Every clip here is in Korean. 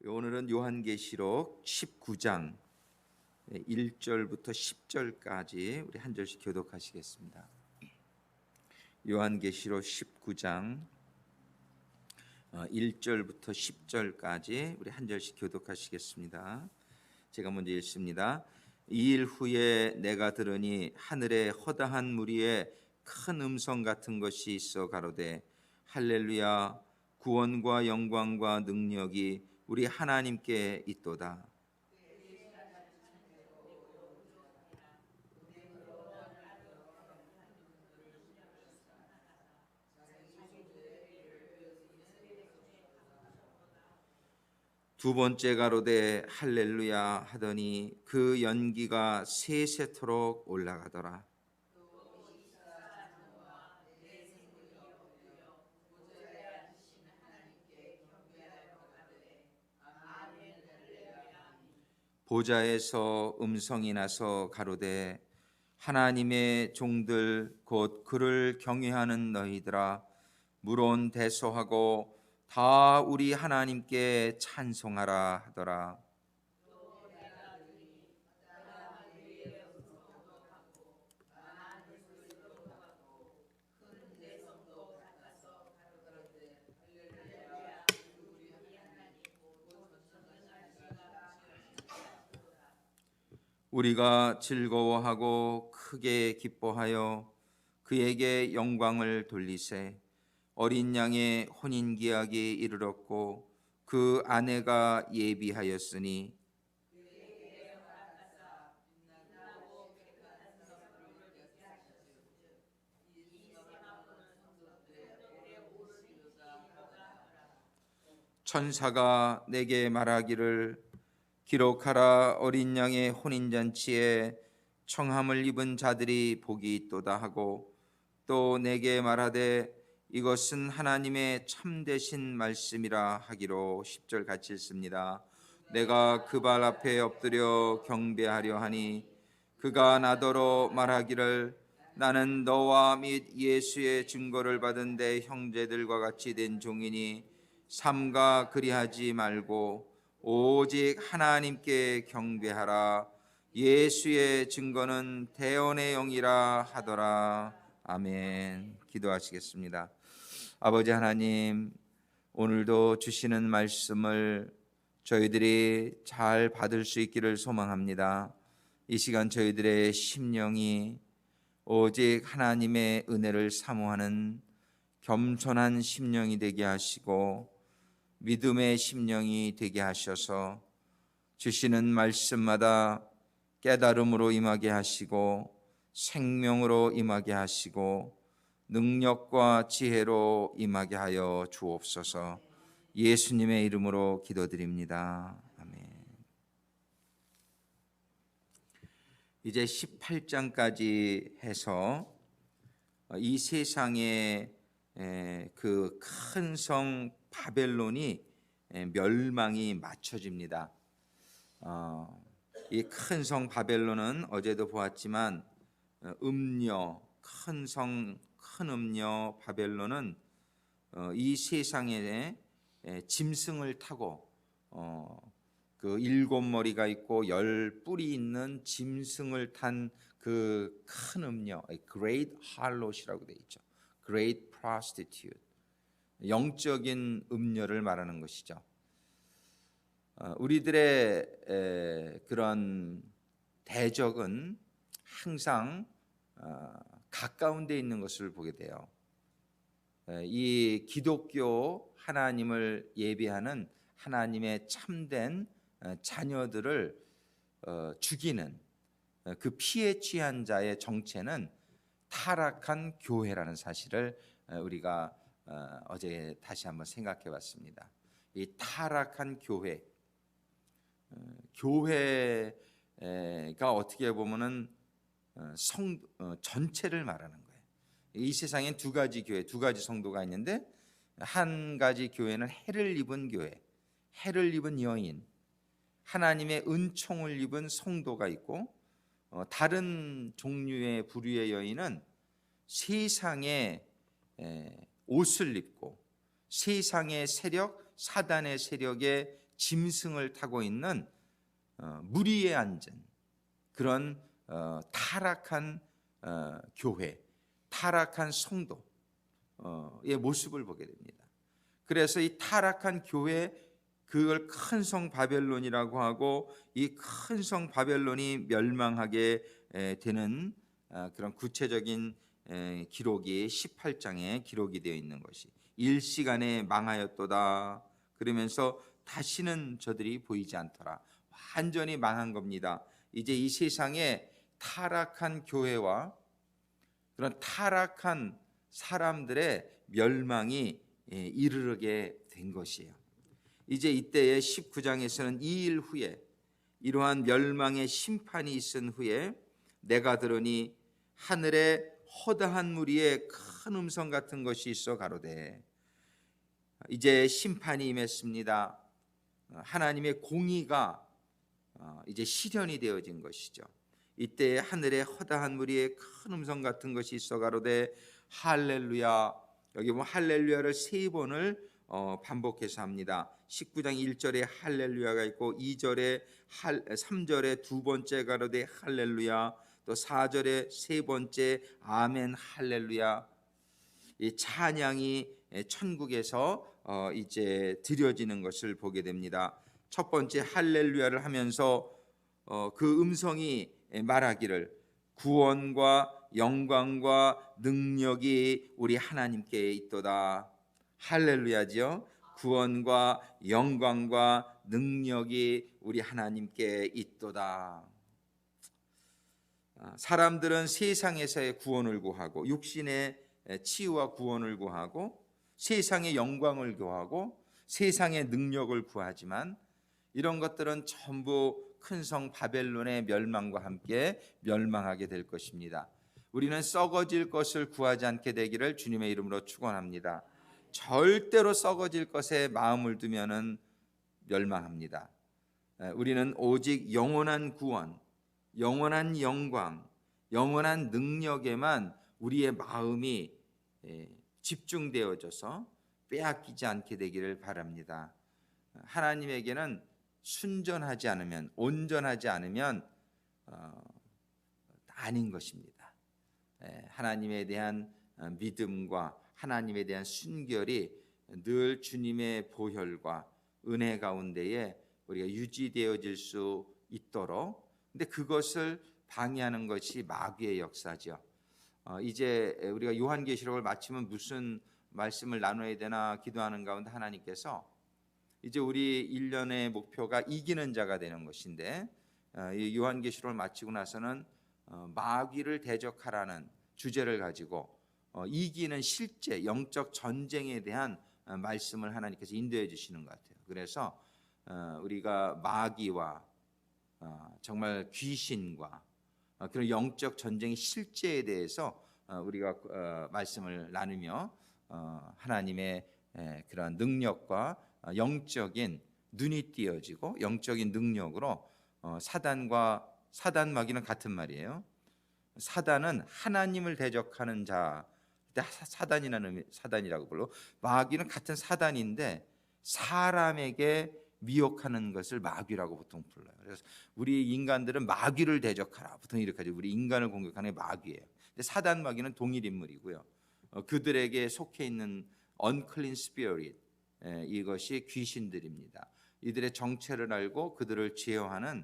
오늘은 요한계시록 19장 1절부터 10절까지 우리 한 절씩 교독하시겠습니다. 요한계시록 19장 1절부터 10절까지 우리 한 절씩 교독하시겠습니다. 제가 먼저 읽습니다. 이 일 후에 내가 들으니 하늘에 허다한 무리에 큰 음성 같은 것이 있어 가로되 할렐루야, 구원과 영광과 능력이 우리 하나님께 있도다. 두 번째 가로되 할렐루야 하더니 그 연기가 세세토록 올라가더라. 보좌에서 음성이 나서 가로되 하나님의 종들 곧 그를 경외하는 너희들아, 물온 대소하고 다 우리 하나님께 찬송하라 하더라. 우리가 즐거워하고 크게 기뻐하여 그에게 영광을 돌리세. 어린 양의 혼인기약이 이르렀고 그 아내가 예비하였으니 천사가 내게 말하기를 기록하라. 어린 양의 혼인잔치에 청함을 입은 자들이 복이 있도다 하고, 또 내게 말하되 이것은 하나님의 참되신 말씀이라 하기로. 10절 같이 읽습니다. 내가 그 발 앞에 엎드려 경배하려 하니 그가 나더러 말하기를 나는 너와 및 예수의 증거를 받은 내 형제들과 같이 된 종이니 삼가 그리하지 말고 오직 하나님께 경배하라. 예수의 증거는 대언의 영이라 하더라. 아멘. 기도하시겠습니다. 아버지 하나님, 오늘도 주시는 말씀을 저희들이 잘 받을 수 있기를 소망합니다. 이 시간 저희들의 심령이 오직 하나님의 은혜를 사모하는 겸손한 심령이 되게 하시고 믿음의 심령이 되게 하셔서 주시는 말씀마다 깨달음으로 임하게 하시고 생명으로 임하게 하시고 능력과 지혜로 임하게 하여 주옵소서. 예수님의 이름으로 기도드립니다. 아멘. 이제 18장까지 해서 이 세상의 그 큰 성 바벨론이 멸망이 맞춰집니다. 이 큰 성 바벨론은 어제도 보았지만 큰 음녀 바벨론은 이 세상에 짐승을 타고 그 7머리가 있고 10뿔이 있는 짐승을 탄 그 큰 음녀, Great Harlot이라고 되어 있죠. Great Prostitute, 영적인 음녀를 말하는 것이죠. 우리들의 그런 대적은 항상 가까운 데 있는 것을 보게 돼요. 이 기독교 하나님을 예배하는 하나님의 참된 자녀들을 죽이는 그 피에 취한 자의 정체는 타락한 교회라는 사실을 우리가 어제 다시 한번 생각해 봤습니다. 이 타락한 교회가 어떻게 보면은 전체를 말하는 거예요. 이 세상엔 두 가지 교회, 두 가지 성도가 있는데, 한 가지 교회는 해를 입은 교회, 해를 입은 여인, 하나님의 은총을 입은 성도가 있고, 다른 종류의 부류의 여인은 세상의 옷을 입고 세상의 세력, 사단의 세력에 짐승을 타고 있는 무리에 앉은 그런 타락한 교회, 타락한 성도의 모습을 보게 됩니다. 그래서 이 타락한 교회, 그걸 큰 성 바벨론이라고 하고, 이 큰 성 바벨론이 멸망하게 되는 그런 구체적인 기록이 18장에 기록이 되어 있는 것이, 일시간에 망하였도다 그러면서 다시는 저들이 보이지 않더라. 완전히 망한 겁니다. 이제 이 세상에 타락한 교회와 그런 타락한 사람들의 멸망이 이르게 된 것이에요. 이제 이때의 19장에서는 2일 후에 이러한 멸망의 심판이 있은 후에 내가 들으니 하늘에 허다한 무리의 큰 음성 같은 것이 있어 가로되, 이제 심판이 임했습니다. 하나님의 공의가 이제 실현이 되어진 것이죠. 이때 하늘에 허다한 무리의 큰 음성 같은 것이 있어 가로되 할렐루야. 여기 보면 할렐루야를 3번을 반복해서 합니다. 19장 1절에 할렐루야가 있고 2절에 3절에 두 번째 가로되 할렐루야, 또 4절에 세 번째 아멘 할렐루야. 이 찬양이 천국에서 이제 드려지는 것을 보게 됩니다. 첫 번째 할렐루야를 하면서 그 음성이 말하기를 구원과 영광과 능력이 우리 하나님께 있도다. 할렐루야지요. 구원과 영광과 능력이 우리 하나님께 있도다. 사람들은 세상에서의 구원을 구하고 육신의 치유와 구원을 구하고 세상의 영광을 구하고 세상의 능력을 구하지만 이런 것들은 전부 큰 성 바벨론의 멸망과 함께 멸망하게 될 것입니다. 우리는 썩어질 것을 구하지 않게 되기를 주님의 이름으로 축원합니다. 절대로 썩어질 것에 마음을 두면은 멸망합니다. 우리는 오직 영원한 구원, 영원한 영광, 영원한 능력에만 우리의 마음이 집중되어져서 빼앗기지 않게 되기를 바랍니다. 하나님에게는 순전하지 않으면, 온전하지 않으면 아닌 것입니다. 하나님에 대한 믿음과 하나님에 대한 순결이 늘 주님의 보혈과 은혜 가운데에 우리가 유지되어질 수 있도록, 근데 그것을 방해하는 것이 마귀의 역사죠. 이제 우리가 요한계시록을 마치면 무슨 말씀을 나눠야 되나 기도하는 가운데 하나님께서 이제 우리 1년의 목표가 이기는 자가 되는 것인데, 이 요한계시록을 마치고 나서는 마귀를 대적하라는 주제를 가지고 이기는 실제 영적 전쟁에 대한 말씀을 하나님께서 인도해 주시는 것 같아요. 그래서 우리가 마귀와 정말 귀신과 그런 영적 전쟁의 실제에 대해서 우리가 말씀을 나누며 하나님의 그런 능력과 영적인 눈이 띄어지고 영적인 능력으로 사단 마귀는 같은 말이에요. 사단은 하나님을 대적하는 자, 사단이라고 불러. 마귀는 같은 사단인데 사람에게 미혹하는 것을 마귀라고 보통 불러요. 그래서 우리 인간들은 마귀를 대적하라 보통 이렇게 하죠. 우리 인간을 공격하는 게 마귀예요. 근데 사단 마귀는 동일 인물이고요. 그들에게 속해 있는 unclean spirit, 이것이 귀신들입니다. 이들의 정체를 알고 그들을 제어하는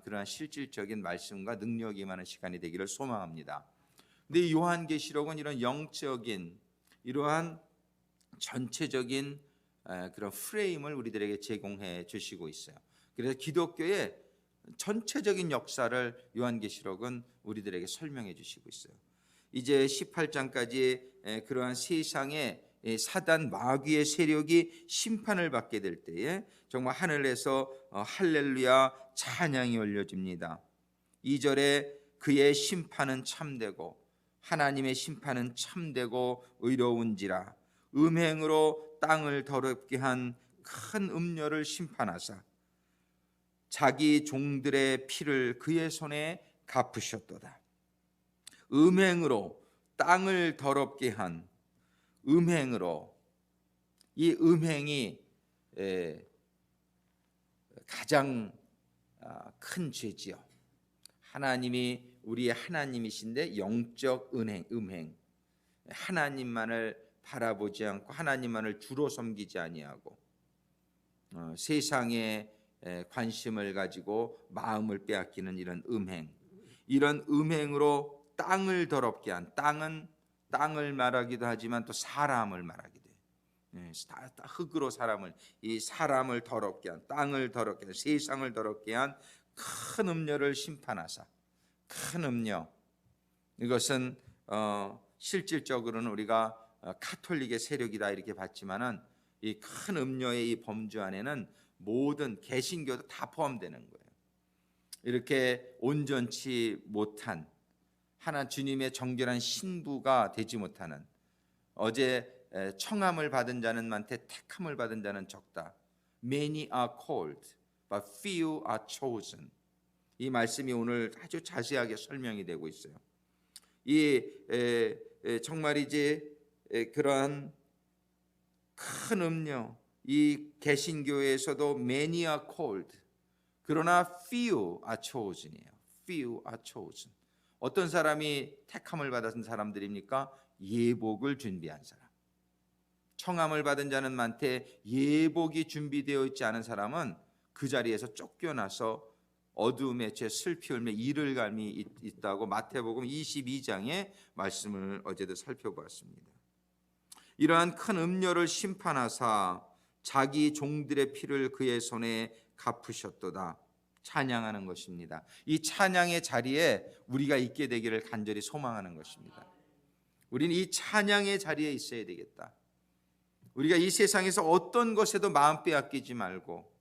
그러한 실질적인 말씀과 능력이 임하는 시간이 되기를 소망합니다. 근데 이 요한계시록은 이런 영적인 이러한 전체적인 그런 프레임을 우리들에게 제공해 주시고 있어요. 그래서 기독교의 전체적인 역사를 요한계시록은 우리들에게 설명해 주시고 있어요. 이제 18장까지 그러한 세상의 사단 마귀의 세력이 심판을 받게 될 때에 정말 하늘에서 할렐루야 찬양이 올려집니다. 2절에 그의 심판은 참되고 하나님의 심판은 참되고 의로운지라 음행으로 땅을 더럽게 한 큰 음녀를 심판하사 자기 종들의 피를 그의 손에 갚으셨도다. 음행으로 땅을 더럽게 한 음행으로, 이 음행이 가장 큰 죄지요. 하나님이 우리의 하나님이신데 영적 음행, 하나님만을 바라보지 않고 하나님만을 주로 섬기지 아니하고 세상에 관심을 가지고 마음을 빼앗기는 이런 음행, 이런 음행으로 땅을 더럽게 한, 땅을 말하기도 하지만 또 사람을 말하기도 해요. 흙으로 이 사람을 더럽게 한, 땅을 더럽게 한, 세상을 더럽게 한 큰 음녀를 심판하사, 큰 음녀, 이것은 실질적으로는 우리가 가톨릭의 세력이다 이렇게 봤지만은 이 큰 음녀의 이 범주 안에는 모든 개신교도 다 포함되는 거예요. 이렇게 온전치 못한, 주님의 정결한 신부가 되지 못하는, 어제 청함을 받은 자는 많되 택함을 받은 자는 적다. Many are called, but few are chosen. 이 말씀이 오늘 아주 자세하게 설명이 되고 있어요. 정말이지 그러한 큰 음료, 이 개신교에서도 many are called, 그러나 few are chosen이에요. Few are chosen. 어떤 사람이 택함을 받은 사람들입니까? 예복을 준비한 사람. 청함을 받은 자는 많되 예복이 준비되어 있지 않은 사람은 그 자리에서 쫓겨나서 어두움에 죄 슬피 울며 이를 갈미 있다고 마태복음 22장의 말씀을 어제도 살펴보았습니다. 이러한 큰 음녀를 심판하사 자기 종들의 피를 그의 손에 갚으셨도다. 찬양하는 것입니다. 이 찬양의 자리에 우리가 있게 되기를 간절히 소망하는 것입니다. 우리는 이 찬양의 자리에 있어야 되겠다. 우리가 이 세상에서 어떤 것에도 마음 빼앗기지 말고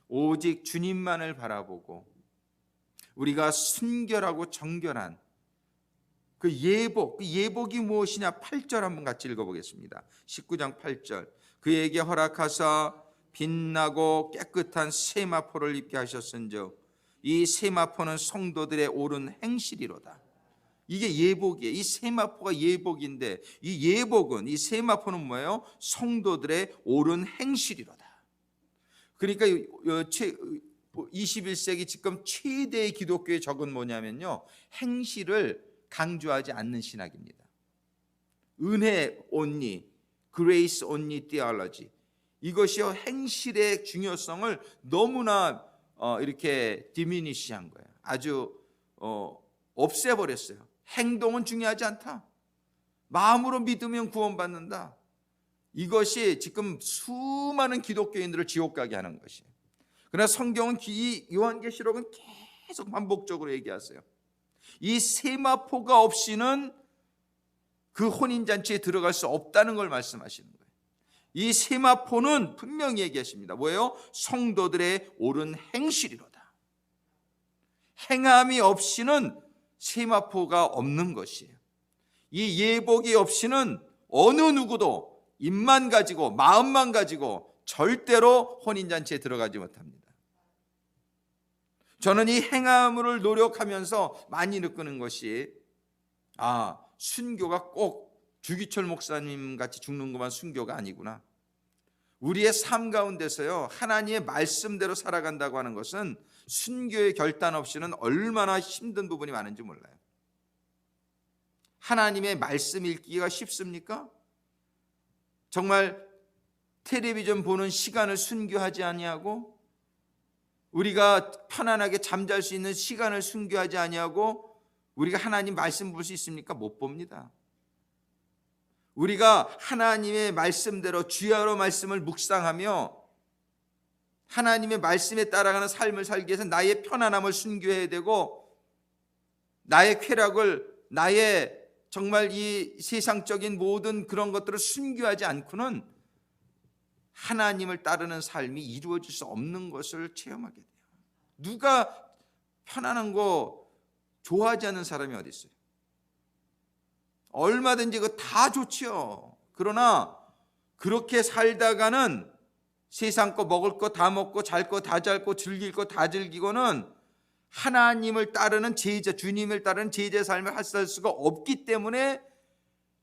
오직 주님만을 바라보고 우리가 순결하고 정결한 그 예복이 무엇이냐? 8절 한번 같이 읽어보겠습니다. 19장 8절. 그에게 허락하사 빛나고 깨끗한 세마포를 입게 하셨은즉 이 세마포는 성도들의 옳은 행실이로다. 이게 예복이에요. 이 세마포가 예복인데 이 세마포는 뭐예요? 성도들의 옳은 행실이로다. 그러니까 21세기 지금 최대의 기독교의 적은 뭐냐면요, 행실을 강조하지 않는 신학입니다. 은혜 only, grace only theology. 이것이요, 행실의 중요성을 너무나 이렇게 디미니시한 거예요. 아주 없애버렸어요. 행동은 중요하지 않다. 마음으로 믿으면 구원받는다. 이것이 지금 수많은 기독교인들을 지옥 가게 하는 것이에요. 그러나 성경은 요한계시록은 계속 반복적으로 얘기하세요. 이 세마포가 없이는 그 혼인잔치에 들어갈 수 없다는 걸 말씀하시는 거예요. 이 세마포는 분명히 얘기하십니다. 뭐예요? 성도들의 옳은 행실이로다. 행함이 없이는 세마포가 없는 것이에요. 이 예복이 없이는 어느 누구도 입만 가지고 마음만 가지고 절대로 혼인잔치에 들어가지 못합니다. 저는 이 행함을 노력하면서 많이 느끼는 것이 순교가 꼭 주기철 목사님 같이 죽는 것만 순교가 아니구나. 우리의 삶 가운데서요, 하나님의 말씀대로 살아간다고 하는 것은 순교의 결단 없이는 얼마나 힘든 부분이 많은지 몰라요. 하나님의 말씀 읽기가 쉽습니까? 정말 텔레비전 보는 시간을 순교하지 아니하고 우리가 편안하게 잠잘 수 있는 시간을 순교하지 아니하고 우리가 하나님 말씀 볼 수 있습니까? 못 봅니다. 우리가 하나님의 말씀대로 주야로 말씀을 묵상하며 하나님의 말씀에 따라가는 삶을 살기 위해서 나의 편안함을 순교해야 되고 나의 쾌락을, 나의 정말 이 세상적인 모든 그런 것들을 순교하지 않고는 하나님을 따르는 삶이 이루어질 수 없는 것을 체험하게 돼요. 누가 편안한 거 좋아하지 않는 사람이 어디 있어요? 얼마든지 그거 다 좋지요. 그러나 그렇게 살다가는 세상 거 먹을 거 다 먹고 잘 거 다 잘고 즐길 거 다 즐기고는 하나님을 따르는 제자, 주님을 따르는 제자의 삶을 할 수가 없기 때문에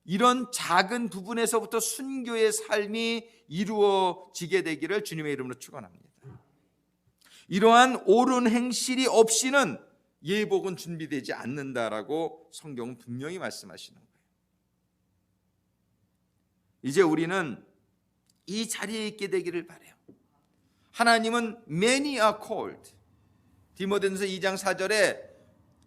이런 작은 부분에서부터 순교의 삶이 이루어지게 되기를 주님의 이름으로 축원합니다. 이러한 옳은 행실이 없이는 예복은 준비되지 않는다라고 성경은 분명히 말씀하시는 거예요. 이제 우리는 이 자리에 있게 되기를 바라요. 하나님은 many are called. 디모데전서 2장 4절에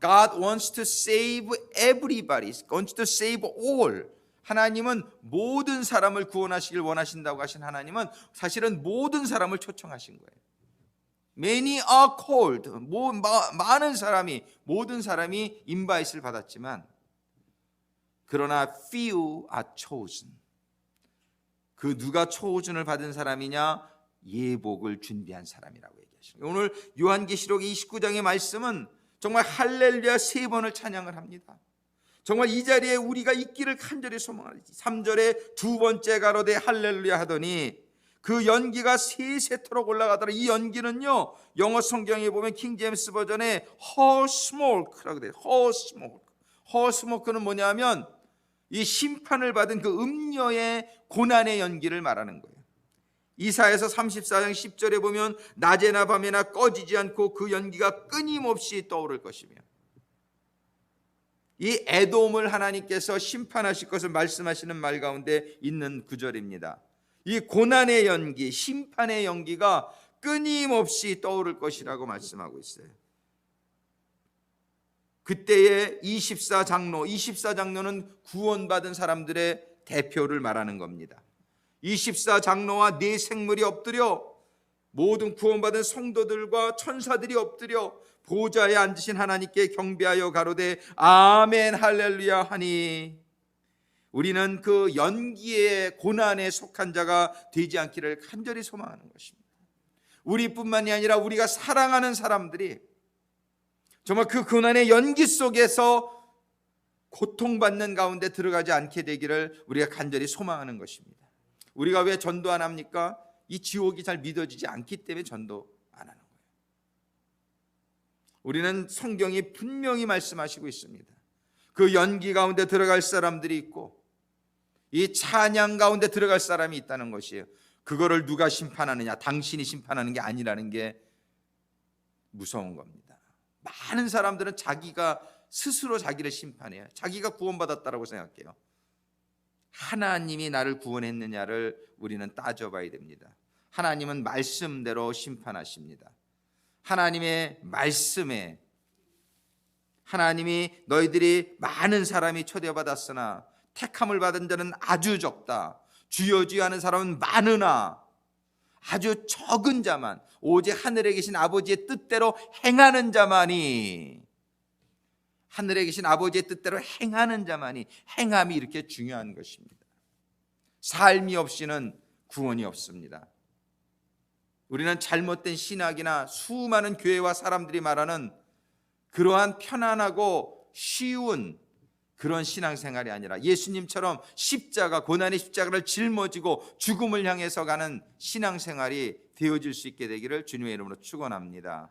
God wants to save everybody, wants to save all. 하나님은 모든 사람을 구원하시길 원하신다고 하신 하나님은 사실은 모든 사람을 초청하신 거예요. Many are called. 많은 사람이, 모든 사람이 인바이트를 받았지만 그러나 few are chosen. 그 누가 초호준을 받은 사람이냐? 예복을 준비한 사람이라고 얘기하십니다. 오늘 요한계시록 29장의 말씀은 정말 할렐루야 3번을 찬양을 합니다. 정말 이 자리에 우리가 있기를 간절히 소망하지. 3절에 두 번째 가로되 할렐루야 하더니 그 연기가 세세토록 올라가더라. 이 연기는요, 영어 성경에 보면 킹제임스 버전에 허스모크라고 돼요. 허스모크는 뭐냐면 이 심판을 받은 그 음녀의 고난의 연기를 말하는 거예요. 이사야서 34장 10절에 보면 낮에나 밤에나 꺼지지 않고 그 연기가 끊임없이 떠오를 것이며, 이 에돔을 하나님께서 심판하실 것을 말씀하시는 말 가운데 있는 구절입니다. 이 고난의 연기, 심판의 연기가 끊임없이 떠오를 것이라고 말씀하고 있어요. 그때의 24장로는 구원받은 사람들의 대표를 말하는 겁니다. 24장로와 네 생물이 엎드려, 모든 구원받은 성도들과 천사들이 엎드려 보좌에 앉으신 하나님께 경배하여 가로되 아멘 할렐루야 하니, 우리는 그 연기의 고난에 속한 자가 되지 않기를 간절히 소망하는 것입니다. 우리뿐만이 아니라 우리가 사랑하는 사람들이 정말 그 고난의 연기 속에서 고통받는 가운데 들어가지 않게 되기를 우리가 간절히 소망하는 것입니다. 우리가 왜 전도 안 합니까? 이 지옥이 잘 믿어지지 않기 때문에 전도 안 하는 거예요. 우리는 성경이 분명히 말씀하시고 있습니다. 그 연기 가운데 들어갈 사람들이 있고 이 찬양 가운데 들어갈 사람이 있다는 것이에요. 그거를 누가 심판하느냐? 당신이 심판하는 게 아니라는 게 무서운 겁니다. 많은 사람들은 자기가 스스로 자기를 심판해요. 자기가 구원받았다라고 생각해요. 하나님이 나를 구원했느냐를 우리는 따져봐야 됩니다. 하나님은 말씀대로 심판하십니다. 하나님의 말씀에, 하나님이 너희들이 많은 사람이 초대받았으나 택함을 받은 자는 아주 적다. 주여 주여 하는 사람은 많으나 아주 적은 자만, 오직 하늘에 계신 아버지의 뜻대로 행하는 자만이, 하늘에 계신 아버지의 뜻대로 행하는 자만이, 행함이 이렇게 중요한 것입니다. 삶이 없이는 구원이 없습니다. 우리는 잘못된 신학이나 수많은 교회와 사람들이 말하는 그러한 편안하고 쉬운 그런 신앙생활이 아니라 예수님처럼 십자가, 고난의 십자가를 짊어지고 죽음을 향해서 가는 신앙생활이 되어질 수 있게 되기를 주님의 이름으로 축원합니다.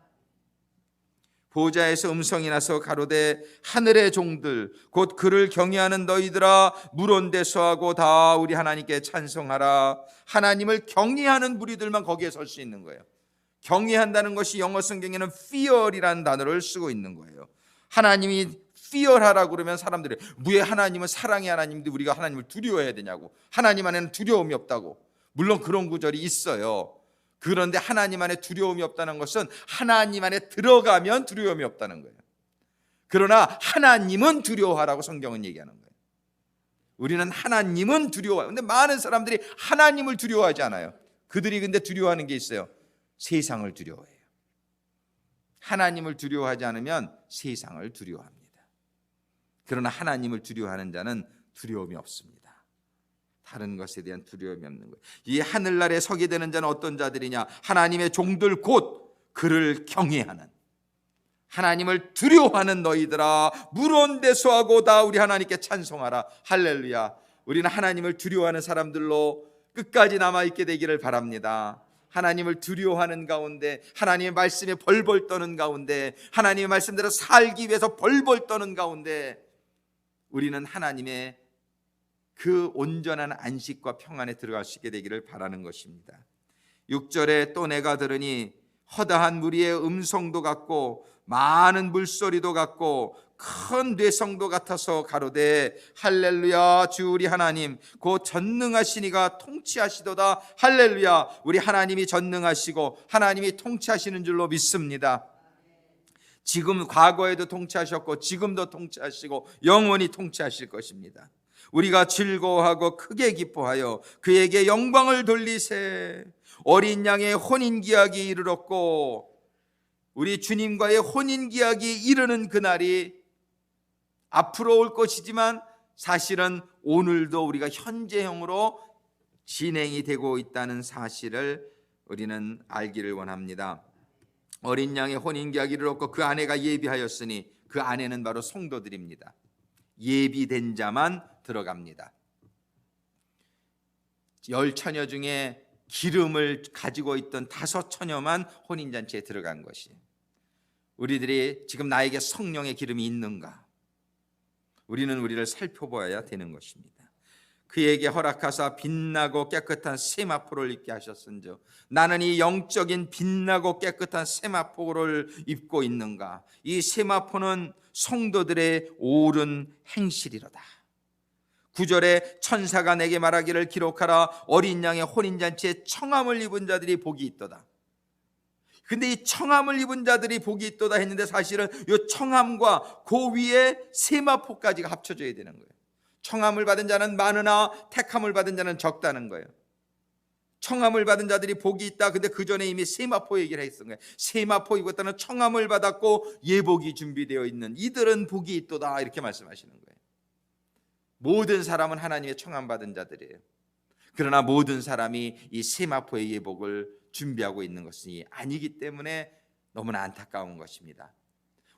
보좌에서 음성이 나서 가로되 하늘의 종들 곧 그를 경외하는 너희들아 물온대소하고 다 우리 하나님께 찬송하라. 하나님을 경외하는 무리들만 거기에 설 수 있는 거예요. 경외한다는 것이 영어 성경에는 fear이라는 단어를 쓰고 있는 거예요. 하나님이 fear하라고 그러면 사람들이 왜 하나님은 사랑의 하나님인데 우리가 하나님을 두려워해야 되냐고, 하나님 안에는 두려움이 없다고. 물론 그런 구절이 있어요. 그런데 하나님 안에 두려움이 없다는 것은 하나님 안에 들어가면 두려움이 없다는 거예요. 그러나 하나님은 두려워하라고 성경은 얘기하는 거예요. 우리는 하나님은 두려워해요. 근데 많은 사람들이 하나님을 두려워하지 않아요. 그들이 근데 두려워하는 게 있어요. 세상을 두려워해요. 하나님을 두려워하지 않으면 세상을 두려워합니다. 그러나 하나님을 두려워하는 자는 두려움이 없습니다. 다른 것에 대한 두려움이 없는 거예요. 이 하늘나라에 서게 되는 자는 어떤 자들이냐? 하나님의 종들 곧 그를 경외하는, 하나님을 두려워하는 너희들아 물온대소하고 다 우리 하나님께 찬송하라. 할렐루야. 우리는 하나님을 두려워하는 사람들로 끝까지 남아있게 되기를 바랍니다. 하나님을 두려워하는 가운데, 하나님의 말씀에 벌벌 떠는 가운데, 하나님의 말씀대로 살기 위해서 벌벌 떠는 가운데 우리는 하나님의 그 온전한 안식과 평안에 들어갈 수 있게 되기를 바라는 것입니다. 6절에 또 내가 들으니 허다한 무리의 음성도 같고 많은 물소리도 같고 큰 뇌성도 같아서 가로되 할렐루야 주 우리 하나님 곧 전능하신 이가 통치하시도다. 할렐루야, 우리 하나님이 전능하시고 하나님이 통치하시는 줄로 믿습니다. 지금 과거에도 통치하셨고 지금도 통치하시고 영원히 통치하실 것입니다. 우리가 즐거워하고 크게 기뻐하여 그에게 영광을 돌리세. 어린 양의 혼인기약이 이르렀고 우리 주님과의 혼인기약이 이르는 그날이 앞으로 올 것이지만 사실은 오늘도 우리가 현재형으로 진행이 되고 있다는 사실을 우리는 알기를 원합니다. 어린 양의 혼인기약이 이르렀고 그 아내가 예비하였으니 그 아내는 바로 성도들입니다. 예비된 자만 들어갑니다. 10처녀 중에 기름을 가지고 있던 5처녀만 혼인잔치에 들어간 것이에요. 우리들이 지금 나에게 성령의 기름이 있는가? 우리는 우리를 살펴보아야 되는 것입니다. 그에게 허락하사 빛나고 깨끗한 세마포를 입게 하셨은즉 나는 이 영적인 빛나고 깨끗한 세마포를 입고 있는가? 이 세마포는 성도들의 옳은 행실이로다. 9절에 천사가 내게 말하기를 기록하라. 어린 양의 혼인잔치에 청함을 입은 자들이 복이 있도다. 근데 이 청함을 입은 자들이 복이 있도다 했는데 사실은 이 청함과 그 위에 세마포까지가 합쳐져야 되는 거예요. 청함을 받은 자는 많으나 택함을 받은 자는 적다는 거예요. 청함을 받은 자들이 복이 있다. 근데 그 전에 이미 세마포 얘기를 했던 거예요. 세마포 입었다는 청함을 받았고 예복이 준비되어 있는 이들은 복이 있도다 이렇게 말씀하시는 거예요. 모든 사람은 하나님의 청함 받은 자들이에요. 그러나 모든 사람이 이 세마포의 예복을 준비하고 있는 것이 아니기 때문에 너무나 안타까운 것입니다.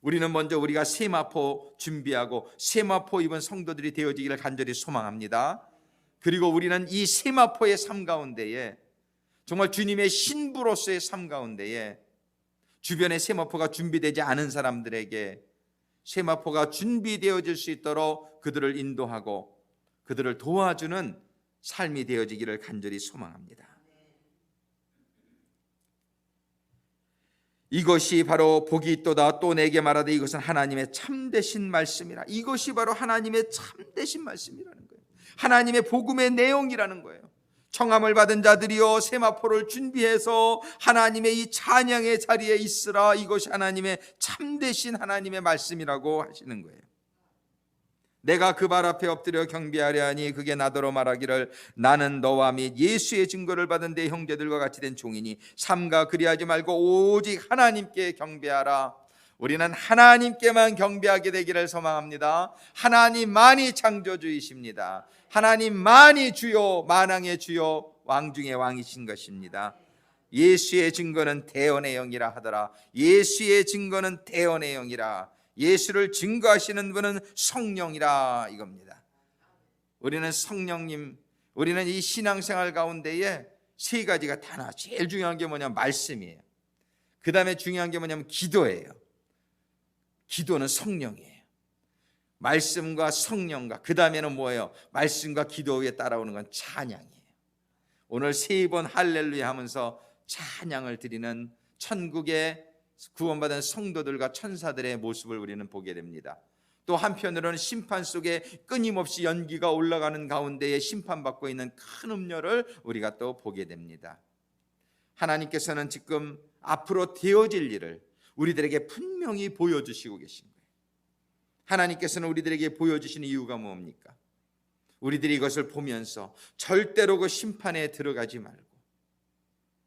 우리는 먼저 우리가 세마포 준비하고 세마포 입은 성도들이 되어지기를 간절히 소망합니다. 그리고 우리는 이 세마포의 삶 가운데에 정말 주님의 신부로서의 삶 가운데에 주변에 세마포가 준비되지 않은 사람들에게 세마포가 준비되어질 수 있도록 그들을 인도하고 그들을 도와주는 삶이 되어지기를 간절히 소망합니다. 이것이 바로 복이 있도다. 또 내게 말하되 이것은 하나님의 참되신 말씀이라. 이것이 바로 하나님의 참되신 말씀이라는 거예요. 하나님의 복음의 내용이라는 거예요. 청함을 받은 자들이여 세마포를 준비해서 하나님의 이 찬양의 자리에 있으라. 이것이 하나님의 참되신 하나님의 말씀이라고 하시는 거예요. 내가 그 발 앞에 엎드려 경배하려 하니 그게 나더러 말하기를 나는 너와 및 예수의 증거를 받은 내 형제들과 같이 된 종이니 삼가 그리하지 말고 오직 하나님께 경배하라. 우리는 하나님께만 경배하게 되기를 소망합니다. 하나님만이 창조주이십니다. 하나님만이 주요 만왕의 주요 왕 중의 왕이신 것입니다. 예수의 증거는 대언의 영이라 하더라. 예수의 증거는 대언의 영이라. 예수를 증거하시는 분은 성령이라 이겁니다. 우리는 성령님, 우리는 이 신앙생활 가운데에 세 가지가 다 나와. 제일 중요한 게 뭐냐면 말씀이에요. 그 다음에 중요한 게 뭐냐면 기도예요. 기도는 성령이에요. 말씀과 성령과 그 다음에는 뭐예요? 말씀과 기도 위에 따라오는 건 찬양이에요. 오늘 3번 할렐루야 하면서 찬양을 드리는 천국의 구원받은 성도들과 천사들의 모습을 우리는 보게 됩니다. 또 한편으로는 심판 속에 끊임없이 연기가 올라가는 가운데에 심판받고 있는 큰 음료를 우리가 또 보게 됩니다. 하나님께서는 지금 앞으로 되어질 일을 우리들에게 분명히 보여주시고 계신 거예요. 하나님께서는 우리들에게 보여주시는 이유가 뭡니까? 우리들이 이것을 보면서 절대로 그 심판에 들어가지 말고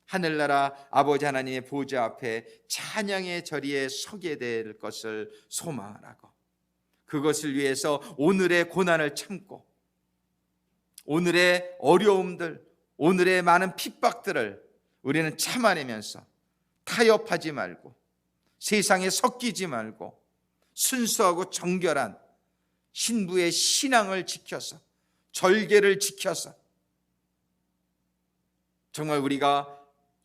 하늘나라 아버지 하나님의 보좌 앞에 찬양의 자리에 서게 될 것을 소망하라고, 그것을 위해서 오늘의 고난을 참고 오늘의 어려움들, 오늘의 많은 핍박들을 우리는 참아내면서 타협하지 말고 세상에 섞이지 말고 순수하고 정결한 신부의 신앙을 지켜서 절개를 지켜서 정말 우리가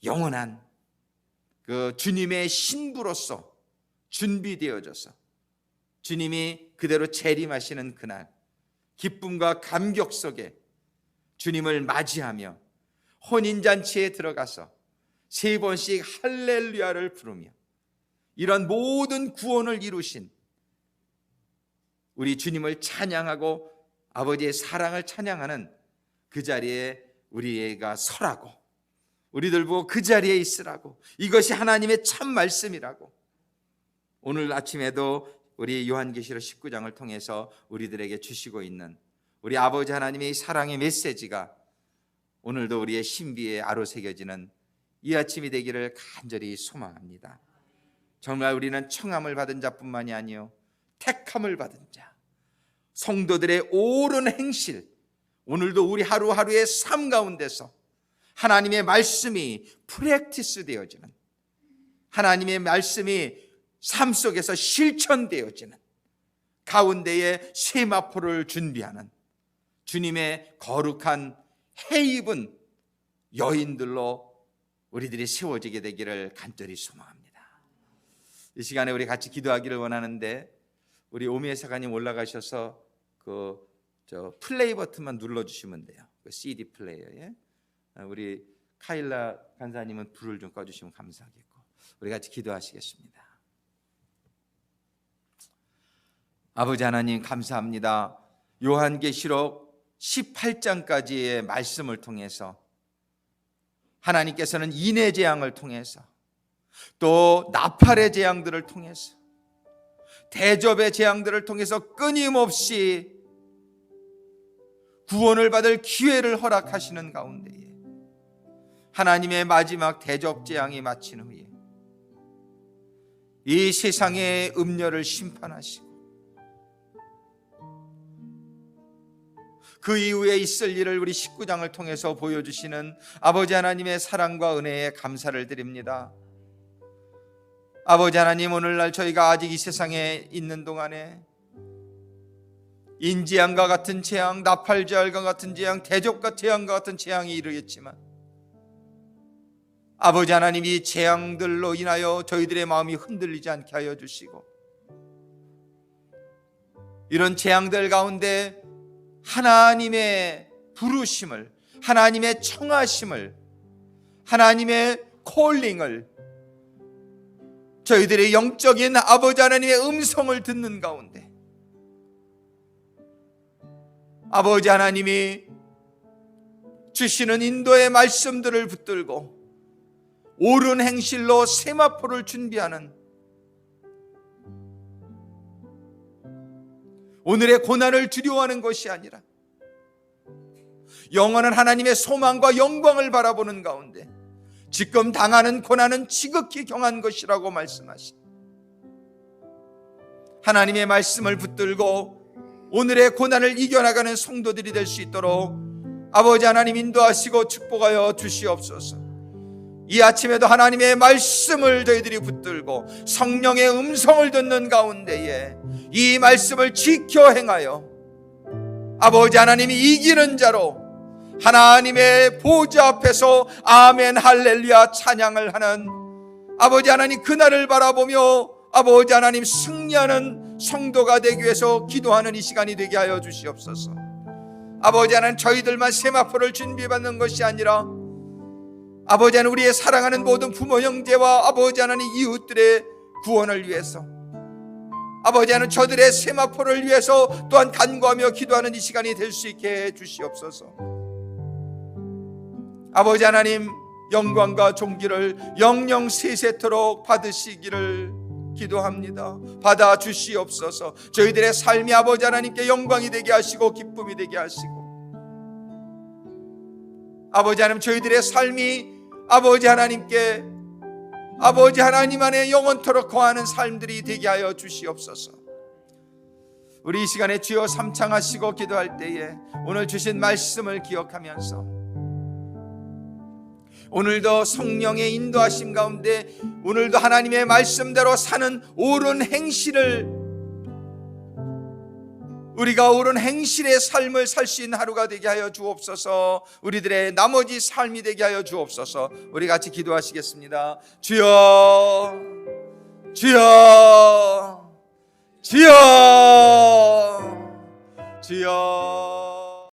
영원한 그 주님의 신부로서 준비되어져서 주님이 그대로 재림하시는 그날 기쁨과 감격 속에 주님을 맞이하며 혼인잔치에 들어가서 3번씩 할렐루야를 부르며 이런 모든 구원을 이루신 우리 주님을 찬양하고 아버지의 사랑을 찬양하는 그 자리에 우리가 서라고, 우리들 보고 그 자리에 있으라고, 이것이 하나님의 참 말씀이라고 오늘 아침에도 우리 요한계시록 19장을 통해서 우리들에게 주시고 있는 우리 아버지 하나님의 사랑의 메시지가 오늘도 우리의 신비에 아로새겨지는 이 아침이 되기를 간절히 소망합니다. 정말 우리는 청함을 받은 자뿐만이 아니요 택함을 받은 자, 성도들의 옳은 행실, 오늘도 우리 하루하루의 삶 가운데서 하나님의 말씀이 프랙티스 되어지는, 하나님의 말씀이 삶 속에서 실천되어지는 가운데에 세마포를 준비하는 주님의 거룩한 해입은 여인들로 우리들이 세워지게 되기를 간절히 소망합니다. 이 시간에 우리 같이 기도하기를 원하는데 우리 오미애 사관님 올라가셔서 저 플레이 버튼만 눌러주시면 돼요. 그 CD 플레이어에 우리 카일라 간사님은 불을 좀 꺼주시면 감사하겠고 우리 같이 기도하시겠습니다. 아버지 하나님 감사합니다. 요한계시록 18장까지의 말씀을 통해서 하나님께서는 인의 재앙을 통해서 또 나팔의 재앙들을 통해서 대접의 재앙들을 통해서 끊임없이 구원을 받을 기회를 허락하시는 가운데에 하나님의 마지막 대접 재앙이 마친 후에 이 세상의 음녀를 심판하시고 그 이후에 있을 일을 우리 19장을 통해서 보여주시는 아버지 하나님의 사랑과 은혜에 감사를 드립니다. 아버지 하나님, 오늘날 저희가 아직 이 세상에 있는 동안에 인재앙과 같은 재앙, 나팔재앙과 같은 재앙, 대적과 재앙과 같은 재앙이 이르겠지만 아버지 하나님, 이 재앙들로 인하여 저희들의 마음이 흔들리지 않게 하여 주시고 이런 재앙들 가운데 하나님의 부르심을, 하나님의 청하심을, 하나님의 콜링을, 저희들의 영적인 아버지 하나님의 음성을 듣는 가운데 아버지 하나님이 주시는 인도의 말씀들을 붙들고 옳은 행실로 세마포를 준비하는 오늘의 고난을 두려워하는 것이 아니라 영원한 하나님의 소망과 영광을 바라보는 가운데 지금 당하는 고난은 지극히 경한 것이라고 말씀하신 하나님의 말씀을 붙들고 오늘의 고난을 이겨나가는 성도들이 될 수 있도록 아버지 하나님 인도하시고 축복하여 주시옵소서. 이 아침에도 하나님의 말씀을 저희들이 붙들고 성령의 음성을 듣는 가운데에 이 말씀을 지켜 행하여 아버지 하나님이 이기는 자로 하나님의 보좌 앞에서 아멘 할렐루야 찬양을 하는 아버지 하나님 그날을 바라보며 아버지 하나님 승리하는 성도가 되기 위해서 기도하는 이 시간이 되게 하여 주시옵소서. 아버지 하나님, 저희들만 세마포를 준비받는 것이 아니라 아버지 하나님, 우리의 사랑하는 모든 부모 형제와 아버지 하나님 이웃들의 구원을 위해서 아버지 하나님 저들의 세마포를 위해서 또한 간구하며 기도하는 이 시간이 될 수 있게 해 주시옵소서. 아버지 하나님, 영광과 존귀를 영영 세세토록 받으시기를 기도합니다. 받아 주시옵소서. 저희들의 삶이 아버지 하나님께 영광이 되게 하시고 기쁨이 되게 하시고 아버지 하나님, 저희들의 삶이 아버지 하나님께 아버지 하나님 안에 영원토록 거하는 삶들이 되게 하여 주시옵소서. 우리 이 시간에 주여 삼창하시고 기도할 때에 오늘 주신 말씀을 기억하면서 오늘도 성령의 인도하심 가운데 오늘도 하나님의 말씀대로 사는 옳은 행실을 우리가 옳은 행실의 삶을 살 수 있는 하루가 되게 하여 주옵소서. 우리들의 나머지 삶이 되게 하여 주옵소서. 우리 같이 기도하시겠습니다. 주여, 주여, 주여, 주여.